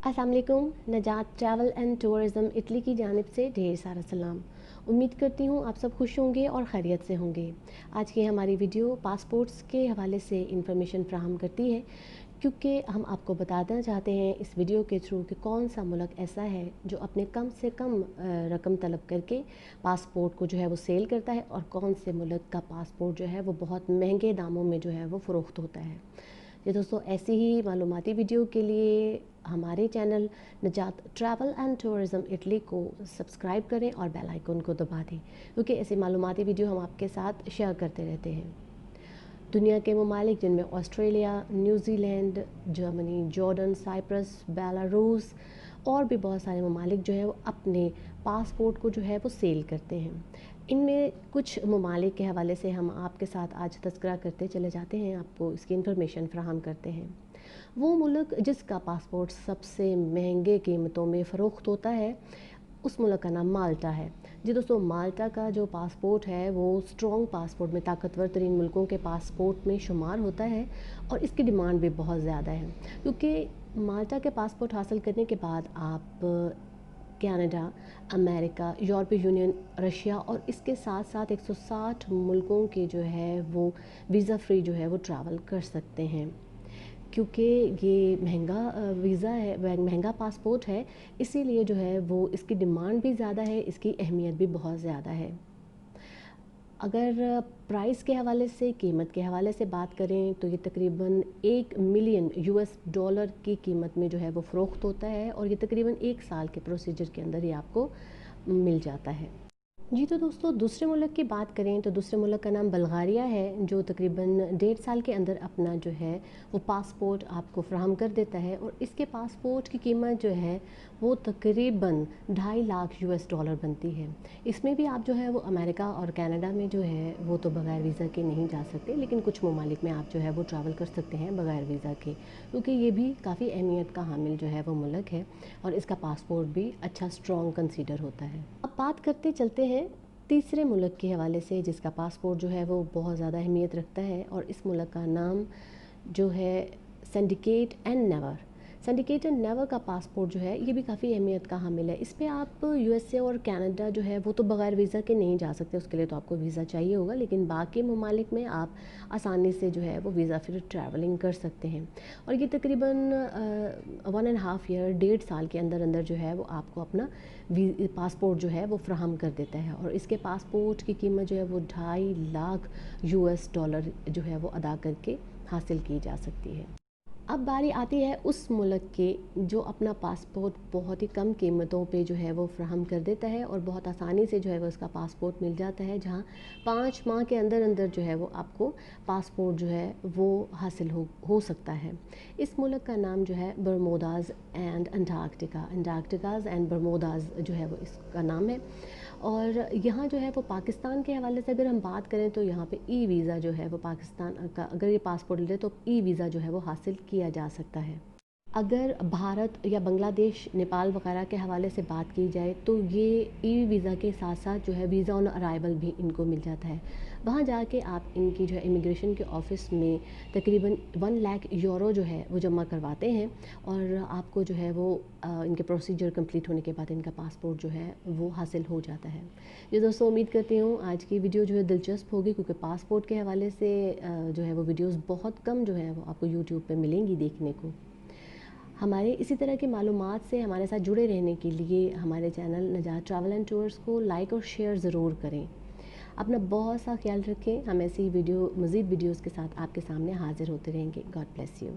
अस्सलाम वालेकुम। नजात travel and tourism Italy की जानिब से ढेर सारा सलाम। उम्मीद करती हूँ आप सब खुश होंगे और खैरियत से होंगे। आज की हमारी वीडियो पासपोर्ट्स के हवाले से इंफॉर्मेशन फ्राहम करती है, क्योंकि हम आपको बताना चाहते हैं इस वीडियो के थ्रू कि कौन सा मुल्क ऐसा है जो अपने कम से कम रकम तलब करके पासपोर्ट को जो है वो सेल करता है, और कौन से मुल्क का पासपोर्ट जो है वो बहुत महंगे दामों में जो है वो फ़रोख्त होता है। ये दोस्तों, ऐसी ही मालूमाती वीडियो के लिए हमारे channel Najat travel and tourism Italy को सब्सक्राइब करें और बेल आइकन को दबा दें, क्योंकि ऐसी मालूमाती वीडियो हम आपके साथ शेयर करते रहते हैं। दुनिया के ममालिक जिनमें Australia, New Zealand, Germany, Jordan, Cyprus, Belarus और भी बहुत सारे ममालिक जो है वो अपने पासपोर्ट को जो है वो सेल करते हैं। इनमें कुछ ममालिक के हवाले से हम आपके साथ आज तज़किरा करते चले जाते हैं, आपको इसकी इन्फॉर्मेशन फ़राहम करते हैं। वो मुल्क जिसका पासपोर्ट सबसे महंगे कीमतों में फ़रोख्त होता है, उस मुल्क का नाम माल्टा है। जी दोस्तों, माल्टा का जो पासपोर्ट है वो स्ट्रॉन्ग पासपोर्ट में, ताकतवर तरीन मुल्कों के पासपोर्ट में शुमार होता है, और इसकी डिमांड भी बहुत ज़्यादा है, क्योंकि माल्टा के पासपोर्ट हासिल करने के बाद आप कनाडा, अमेरिका, यूरोपीय यूनियन, रशिया और इसके साथ साथ 160 मुल्कों के जो है वो वीज़ा फ्री जो है वो ट्रैवल कर सकते हैं। क्योंकि ये महंगा वीज़ा है, महंगा पासपोर्ट है, इसीलिए जो है वो इसकी डिमांड भी ज़्यादा है, इसकी अहमियत भी बहुत ज़्यादा है। अगर प्राइस के हवाले से, कीमत के हवाले से बात करें तो ये तकरीबन 1 मिलियन यूएस डॉलर की कीमत में जो है वो फ़रोख्त होता है, और ये तकरीबन 1 साल के प्रोसीजर के अंदर ही आपको मिल जाता है। जी तो दोस्तों, दूसरे मुल्क की बात करें तो दूसरे मुल्क का नाम बल्गारिया है, जो तकरीबन 1.5 साल के अंदर अपना जो है वो पासपोर्ट आपको फ्राहम कर देता है, और इसके पासपोर्ट की कीमत जो है वो तकरीबन 2.5 लाख यूएस डॉलर बनती है। इसमें भी आप जो है वो अमेरिका और कनाडा में जो है वो तो बग़ैर वीज़ा के नहीं जा सकते, लेकिन कुछ ममालिक में आप जो है वो ट्रैवल कर सकते हैं बग़ैर वीज़ा के, क्योंकि ये भी काफ़ी अहमियत का हामिल जो है वो मुल्क है, और इसका पासपोर्ट भी अच्छा स्ट्रॉन्ग कंसीडर होता है। अब बात करते चलते हैं तीसरे मुल्क के हवाले से, जिसका पासपोर्ट जो है वो बहुत ज़्यादा अहमियत रखता है, और इस मुल्क का नाम जो है syndicate and never. Syndicate and never का पासपोर्ट जो है ये भी काफ़ी अहमियत का हामिल है। इस पर आप यूएसए और कनाडा जो है वो तो बग़ैर वीज़ा के नहीं जा सकते, उसके लिए तो आपको वीज़ा चाहिए होगा, लेकिन बाकी ममालिक में आप आसानी से जो है वो वीज़ा फिर ट्रैवलिंग कर सकते हैं। और ये तकरीबन 1.5 ईयर, 1.5 साल के अंदर अंदर जो है वो आपको अपना पासपोर्ट जो है वो फ्राहम कर देता है, और इसके पासपोर्ट की कीमत जो है वो 2.5 लाख यूएस डॉलर जो है वो अदा करके हासिल की जा सकती है। अब बारी आती है उस मुल्क के जो अपना पासपोर्ट बहुत ही कम कीमतों पे जो है वो फ्राहम कर देता है, और बहुत आसानी से जो है वो उसका पासपोर्ट मिल जाता है, जहाँ 5 माह के अंदर अंदर जो है वो आपको पासपोर्ट जो है वो हासिल हो सकता है। इस मुल्क का नाम जो है बरमोदाज़ एंड अंटार्कटिकाज़ एंड बरमोदाज़ जो है वो इसका नाम है। और यहाँ जो है वो पाकिस्तान के हवाले से अगर हम बात करें तो यहाँ पे ई वीज़ा जो है वो पाकिस्तान का, अगर ये पासपोर्ट ले तो ई वीज़ा जो है वो हासिल किया जा सकता है। अगर भारत या बांग्लादेश, नेपाल वगैरह के हवाले से बात की जाए तो ये ई वीज़ा के साथ साथ जो है वीज़ा ऑन अराइवल भी इनको मिल जाता है। वहाँ जाके आप इनकी जो है इमिग्रेशन के ऑफिस में तकरीबन 1 लाख यूरो जो है वो जमा करवाते हैं, और आपको जो है वो इनके प्रोसीजर कंप्लीट होने के बाद इनका पासपोर्ट जो है वो हासिल हो जाता है। ये दोस्तों, उम्मीद करती हूँ आज की वीडियो जो है दिलचस्प होगी, क्योंकि पासपोर्ट के हवाले से जो है वो वीडियोज़ बहुत कम जो है वो आपको यूट्यूब पर मिलेंगी देखने को। हमारे इसी तरह की मालूमात से हमारे साथ जुड़े रहने के लिए हमारे channel Najat travel and tours को लाइक और शेयर ज़रूर करें। अपना बहुत सा ख्याल रखें। हम ऐसी वीडियो, मज़ीद वीडियोज़ के साथ आपके सामने हाज़िर होते रहेंगे। God bless you.